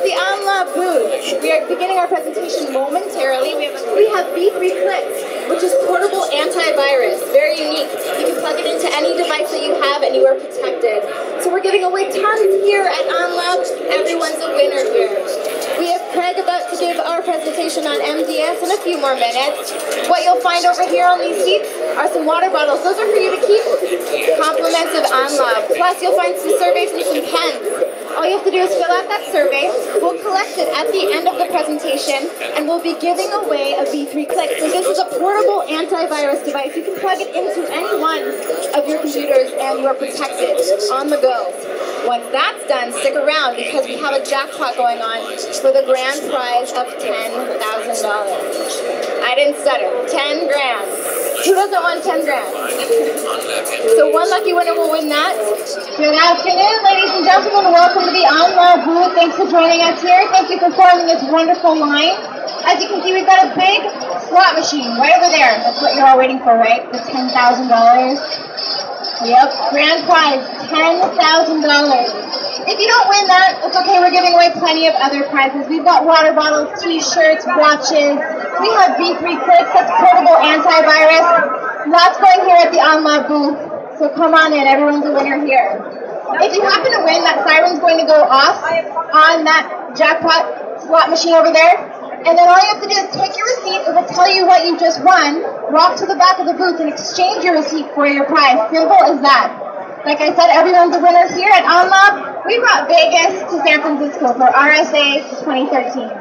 the OnLab booth. We are beginning our presentation momentarily. We have V3 Clicks, which is portable antivirus. Very unique. You can plug it into any device that you have and you are protected. So we're giving away tons here at OnLab. Everyone's a winner here. We have Craig about to give our presentation on MDS in a few more minutes. What you'll find over here on these seats are some water bottles. Those are for you to keep. Compliments of OnLab. Plus you'll find some surveys and some pens. All you have to do is fill out that survey. We'll collect it at the end of the presentation, and we'll be giving away a V3 Click. So this is a portable antivirus device. You can plug it into any one of your computers, and you are protected on the go. Once that's done, stick around because we have a jackpot going on for the grand prize of $10,000. I didn't stutter. 10 grand. Who doesn't want 10 grand? So one lucky winner will win that. Good afternoon, ladies and gentlemen. Welcome to the OnLab booth. Thanks for joining us here. Thank you for forming this wonderful line. As you can see, we've got a big slot machine right over there. That's what you're all waiting for, right? The $10,000. Yep, grand prize, $10,000. If you don't win that, it's okay. We're giving away plenty of other prizes. We've got water bottles, t-shirts, watches. We have V3 Clicks, that's portable antivirus. Lots going here at the OnLab booth. So come on in, everyone's a winner here. If you happen to win, that siren's going to go off on that jackpot slot machine over there. And then all you have to do is take your receipt. It will tell you what you just won. Walk to the back of the booth and exchange your receipt for your prize. Simple as that. Like I said, everyone's a winner here at OnLab. We brought Vegas to San Francisco for RSA 2013.